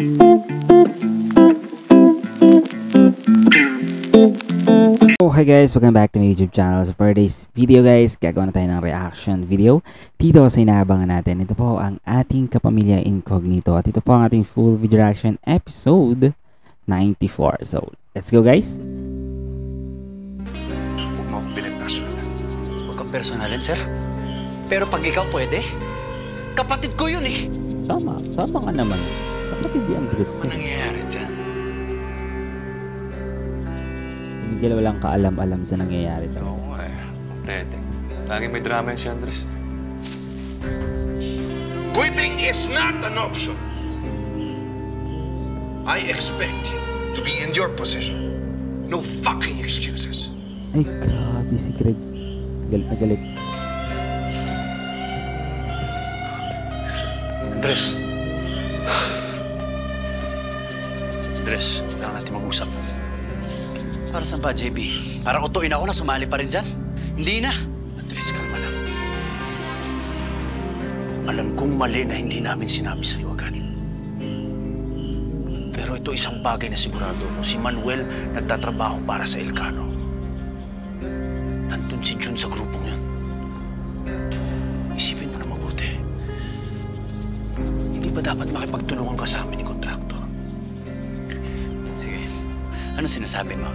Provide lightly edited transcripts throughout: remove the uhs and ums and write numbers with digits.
Oh, hi guys, welcome back to my YouTube channel. So for today's video guys, gagawa na tayo ng reaction video dito sa inaabangan natin. Ito po ang ating Kapamilya Incognito at ito po ang ating full video reaction episode 94. So let's go guys. Huwag mo akong pinagpersonalan. Huwag kang personalan, sir. Pero pag ikaw pwede, kapatid ko yun eh. Tama nga naman. Kapatid yan, Chris. Ano nangyayari dyan? Miguel walang kaalam-alam sa nangyayari to. Oo eh. Tete. Laging may drama yan si Andres. Quitting is not an option. I expect you to be in your position. No fucking excuses. Ay, grabe si Greg. Galit na galit. Andres. Andres, kailangan natin mag-usap. Para saan ba, JB? Para utuin ako na sumali pa rin dyan? Hindi na. Andres, kalma lang. Alam kong mali na hindi namin sinabi sa'yo agad. Pero ito isang bagay na sigurado kung si Manuel nagtatrabaho para sa Elcano. Nandun si Jun sa grupong yun. Isipin mo na mabuti. Hindi ba dapat makipagtulungan ka sa amin ni kontraktor? Sige. Ano sinasabi mo?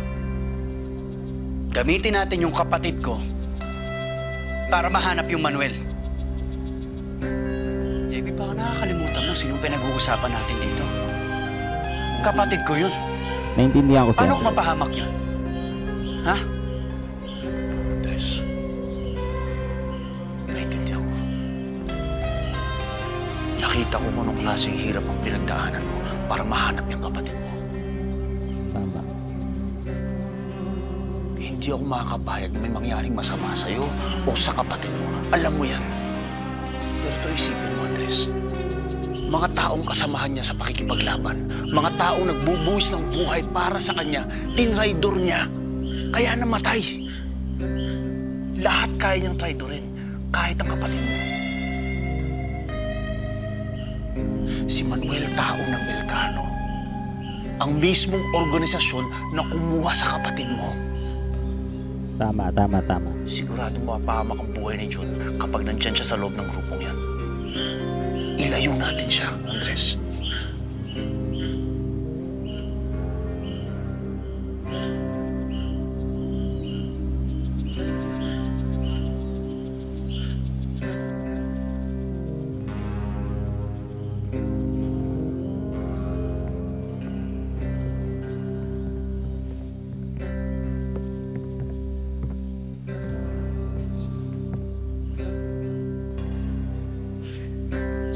Gamitin natin yung kapatid ko para mahanap yung Manuel. JB, baka nakakalimutan mo sinong pinag-uusapan natin dito. Kapatid ko yun. Naintindihan ko siya. Paano ko mapahamak yun? Ha? Andres, naiintindihan ko. Nakita ko kung anong klaseng hirap ang pinagdaanan mo para mahanap yung kapatid mo. Tama. Hindi ako makakapayag na may mangyaring masama sa'yo o sa kapatid mo. Alam mo yan. Pero ito isipin mo, Andres. Mga taong kasamahan niya sa pakikipaglaban, mga taong nagbubuwis ng buhay para sa kanya, tinraidor niya, kaya namatay. Lahat kaya niyang traidorin, kahit ang kapatid mo. Si Manuel tao ng Elcano, ang mismong organisasyon na kumuha sa kapatid mo. Tama. Siguradong mapahamak ang buhay ni Jun kapag nandyan siya sa loob ng grupong yan. Ilayo natin siya, Andres.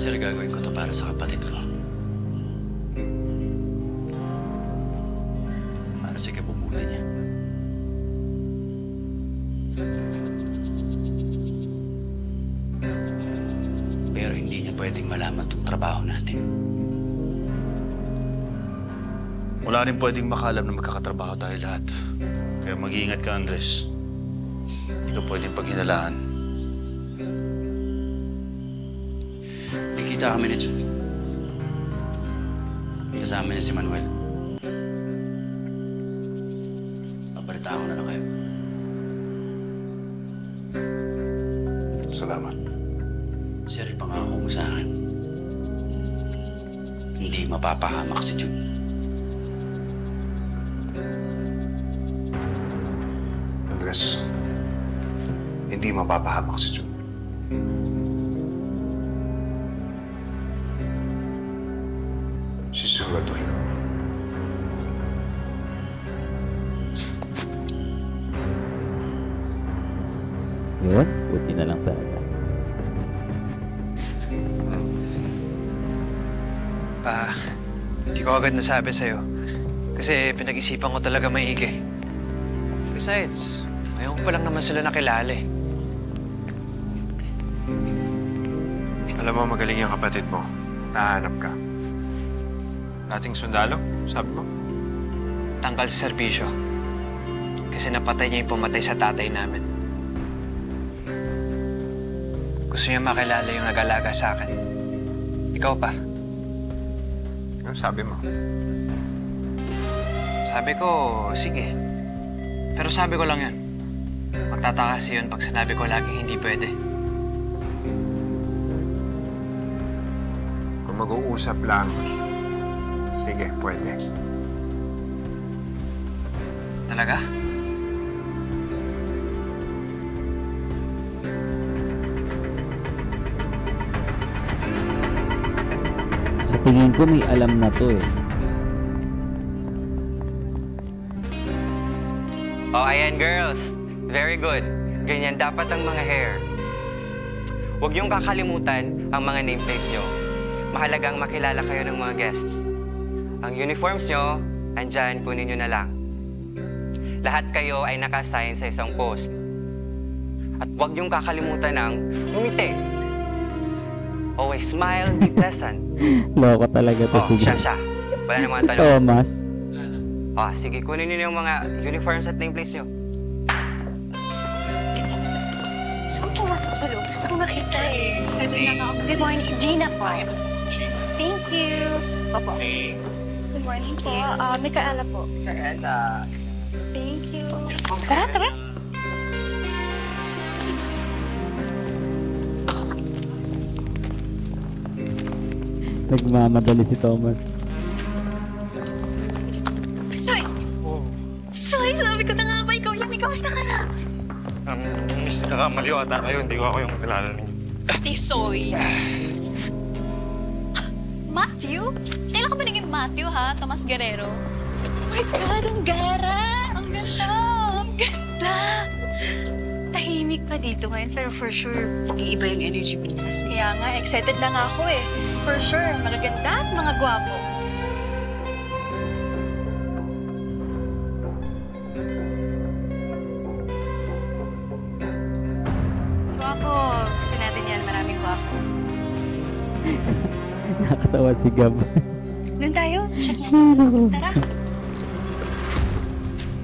Sir, gagawin ko to para sa kapatid ko. Para sa kabubuti niya. Pero hindi niya pwedeng malaman tong trabaho natin. Wala rin pwedeng makaalam na magkakatrabaho tayo lahat. Kaya mag-iingat ka, Andres. Hindi ka pwedeng paghinalaan. Kikita kami ni Jun. Kasama niya si Manuel. Pabalita ko na lang kayo. Salamat. Sir, ipangako mo sa akin. Hindi mapapahamak si Jun. Andres, hindi mapapahamak si Jun. Sisiguraduhin ko. Yun, buti na lang talaga. Hindi ko agad nasabi sa'yo. Kasi pinag-isipan ko talaga maigi. Besides, ayaw ko pa lang naman sila nakilala eh. Alam mo, magaling yung kapatid mo. Nahanap ka. Dating sundalo, sabi mo? Tanggal sa serbisyo. Kasi napatay niya yung pumatay sa tatay namin. Gusto niya makilala yung nag-alaga sa akin. Ikaw pa. Ano sabi mo? Sabi ko, sige. Pero sabi ko lang yun. Magtataka kasi yun pag sinabi ko laging hindi pwede. Kung mag-uusap lang, sige, pwede. Talaga? Sa tingin ko may alam na to eh. Oh, ayan girls. Very good. Ganyan dapat ang mga hair. Huwag niyong kakalimutan ang mga nameplates niyo. Mahalagang makilala kayo ng mga guests. Ang uniforms niyo, andyan, kunin niyo na lang. Lahat kayo ay naka-assign sa isang post. At huwag niyong kakalimutan ng ngumiti. Always smile, be pleasant. Loko talaga to. Oh, Sige. siya. Wala namang tanong. Thomas. Ah, sige, kunin niyo yung mga uniforms at nameplates niyo. Gusto ko pumasok sa loob. Gusto ko makita eh. Settle lang ako. Good morning. Gina po. Thank you. Opo. Good morning po. Mikaela po. Mikaela. Thank you. Tara, tara. Nagmamadali si Thomas. Soy! Soy, sabi ko na nga ba ikaw yan? Ikaw, basta ka na. Miss, nakakamali ata kayo. Hindi ko ako yung kilala ninyo. Ate Soy. Matthew? Kailan ka ba naging Matthew, ha? Tomas Guerrero? Oh my God, ang gara! Ang ganda! Ang ganda! Tahimik pa dito ngayon, pero for sure, iiba yung energy bukas. Kaya nga, excited na nga ako eh. For sure, magaganda at mga gwapo. Gwapo. Gusto natin yan. Maraming gwapo. Nakatawa si Gab. Doon tayo. Check yan. Tara.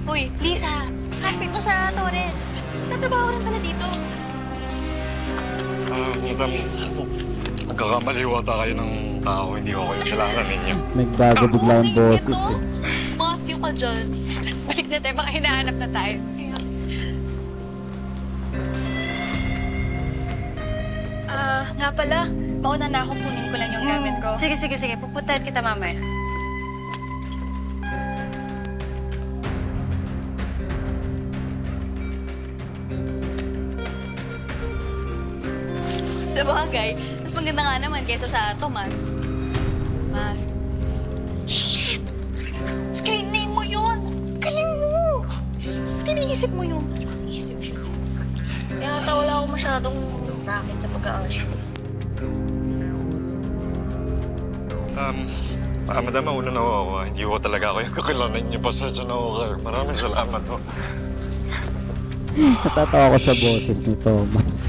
Uy, Lisa. Classmate mo sa Torres. Tatrabaho rin pala dito. Madam, nagkakamali ata kayo ng tao. Hindi ko kayo kilala ninyo. Nagbago bigla ang boses eh. Matthew ka dyan. Balik na tayo. Baka hinahanap na tayo. Nga pala. Mauna na ako. Kunin ko lang yung gamit ko. Sige. Pupuntahan kita mamaya. Sa bagay, mas maganda nga naman kaysa sa Tomas. Shit! Screen name mo yun! Galing mo! Tiniisip mo yun. Hindi ko tiniisip yun. Kaya ata wala akong masyadong racket sa pag-aaral. Madam, mauna na ako. Hindi ko talaga ako yung kakilala ninyo. Pasensya na ako. Maraming salamat ho. Natatawa ko sa boses ni Thomas.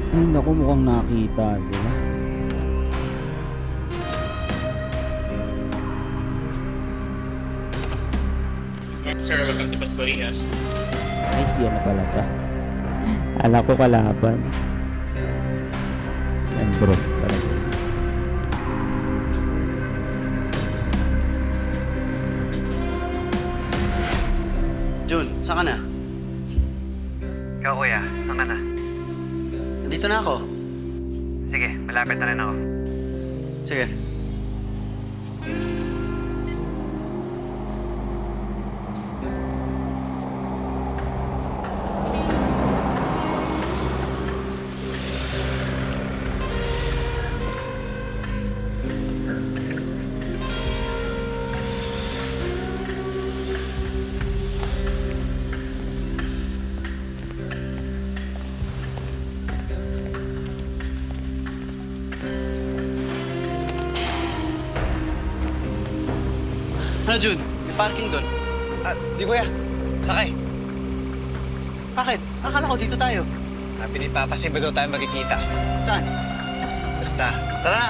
Ay, naku, mukhang nakita sila. Sir, welcome to Pascualinas. Ay, siya na pala to. Alam ko kalaban. Andres pala guys. Jun, saan ka na? Ikaw, kuya. Saan ka na? Nandito na ako. Sige, malapit na rin ako. Sige. Ano, Jun? May parking doon. Di kuya. Sakay. Bakit? Akala ko dito tayo. Sabi ni Papa, ba daw tayo magkikita? Saan? Basta. Tara na.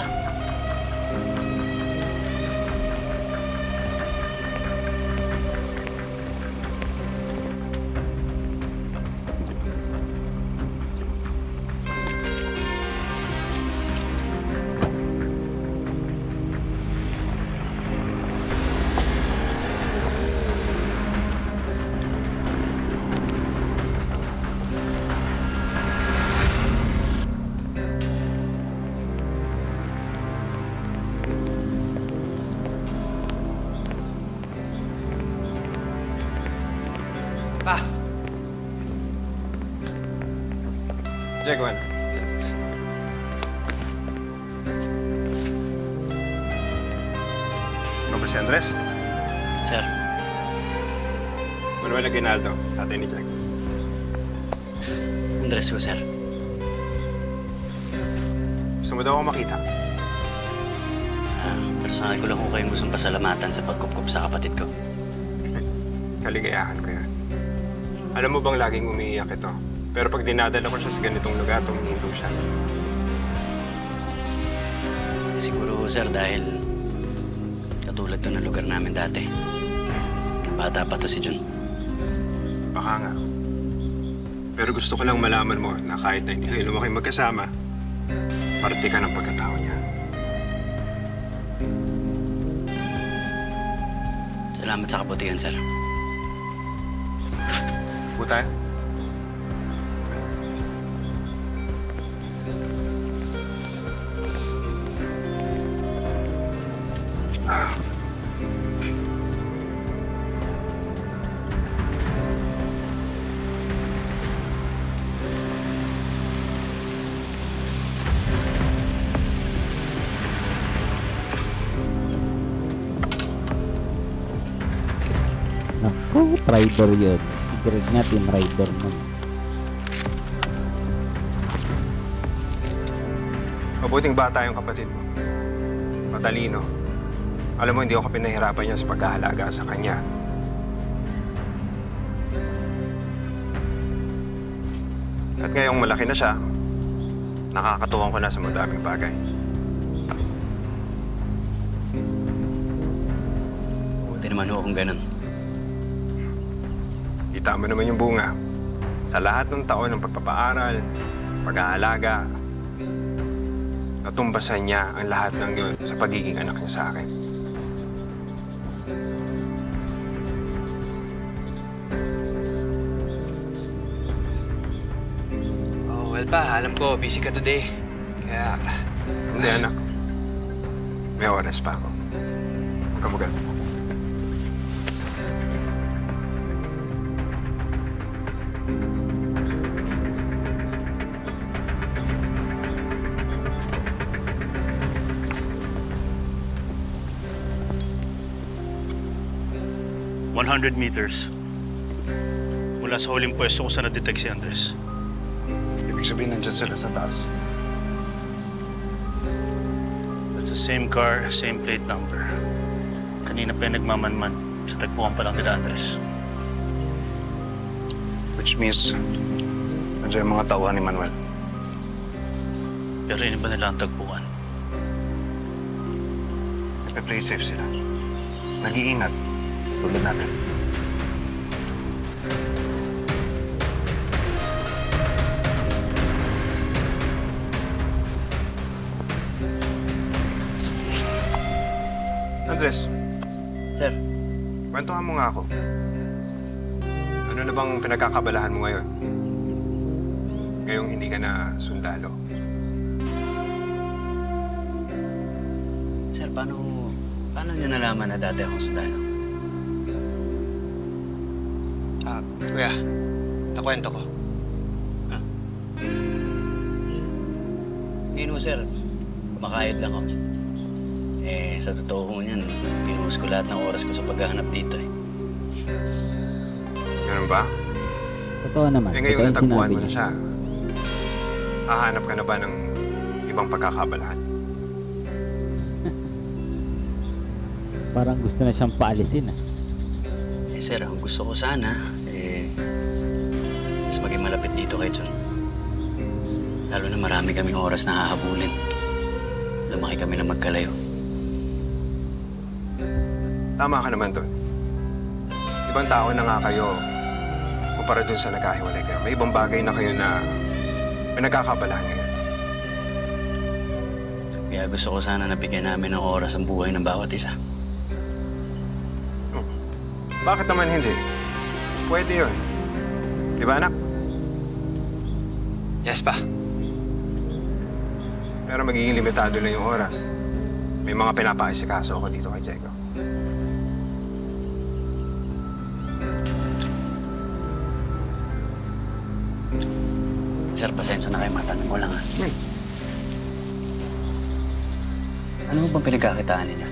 Pa! Jegwan. Ikaw ba si Andres? Sir. Manuel Aguinaldo, tatay ni Jack. Andres ko, sir. Gusto mo daw ako makita? Personal ko lang kung kayong gustong pasalamatan sa pagkupkup sa kapatid ko. Kaligayahan ko yan. Alam mo bang laging umiiyak ito? Pero pag dinadala ko siya sa ganitong lugar, tumihinto siya. Siguro, sir, dahil katulad to ng lugar namin dati. Bata pa to si Jun. Baka nga. Pero gusto ko lang malaman mo na kahit na hindi kayo lumaki magkasama, parte ka ng pagkatao niya. Salamat sa kabutihan, sir. Po tayo? Naku, traitor yun. Greg natin, traitor mo. Mabuting bata yung kapatid mo. Matalino. Alam mo, hindi ako pinahirapan niya sa pag-aalaga sa kanya. At ngayong malaki na siya, nakakatuwang ko na sa madaming bagay. Buti naman ho akong ganun. Kita mo naman yung bunga. Sa lahat ng taon ng pagpapaaral, pag-aalaga, natumbasan niya ang lahat ng yun sa pagiging anak niya sa akin. Oh, well pa, alam ko, busy ka today. Kaya... Hindi, anak. May oras pa ako. Huwag ka magalala. meters. Mula sa huling pwesto ko sa na-detect si Andres. Ibig sabihin nandiyan sila sa taas. That's the same car, same plate number. Kanina pa yung nagmamanman. Sa tagpuan pa lang nila Andres. Which means, nandiyan yung mga tauhan ni Manuel. Pero yun ba nila ang tagpuan? Nagpe-play safe sila. Nag-iingat. Tulad natin. Andres, Sir, kwentuhan mo nga ako. Ano na bang pinagkakabalahan mo ngayon? Ngayong hindi ka na sundalo. sir, paano niyo nalaman na dati akong sundalo? Kuya, takwento ko. Yun ho, sir. Kumakayod lang ako. Sa totoo ko niyan, binuhos ko lahat ng oras ko sa paghahanap dito eh. Ganun ba? Totoo naman. Ngayon Totoo yung natagpuan sinabi mo na niya. siya. Hahanap ka na ba ng ibang pagkakabalahan? Parang gusto na siyang paalisin ah. Sir, ang gusto ko sana, mas maging malapit dito kay John. Lalo na marami kaming oras na hahabulin. Lumaki kami na magkalayo. Tama ka naman doon. Ibang tao na nga kayo kumpara dun sa nagkahiwalay kayo. May ibang bagay na kayo na may nagkakabalahan ngayon. Kaya gusto ko sana nabigyan namin ng oras ang buhay ng bawat isa. Bakit naman hindi? Pwede yun. Di ba, anak? Yes, pa. Pero magiging limitado lang yung oras. May mga pinapaasikaso ako dito kay Diego. Sir, pasensya na kayo, matanong ko lang ha. Ano bang pinagkakitaan ninyo?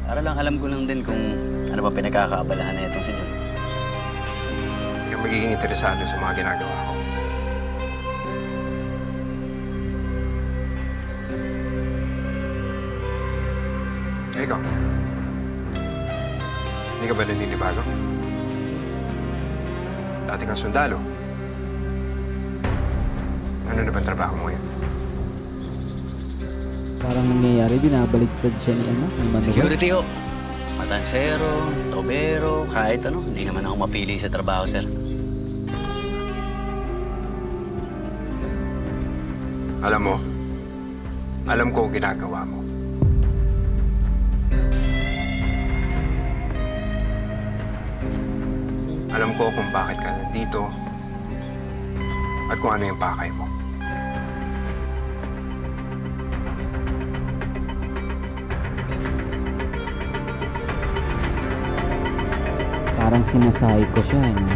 Para lang alam ko lang din kung ano ba pinagkakaabalahan na itong si John. Hindi ka magiging interesado sa mga ginagawa ko. Ikaw, hindi ka ba naninibago? Dati kang sundalo. Ano na ba trabaho mo ngayon? Parang nangyayari, binabaligtad siya ni Manuel. Security ho. Matansero, tobero, kahit ano. Hindi naman ako mapili sa trabaho, sir. Alam mo, alam ko ang ginagawa mo. Alam ko kung bakit ka nandito at kung ano yung pakay mo. Parang sinasay ko siya, no?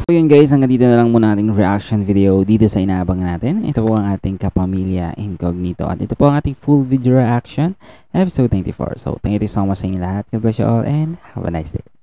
So yun guys, hanggang dito na lang muna ating reaction video dito sa inaabangan natin. Ito po ang ating Kapamilya Incognito. At ito po ang ating full video reaction, episode 94. So thank you so much sa inyo lahat. God bless you all and have a nice day.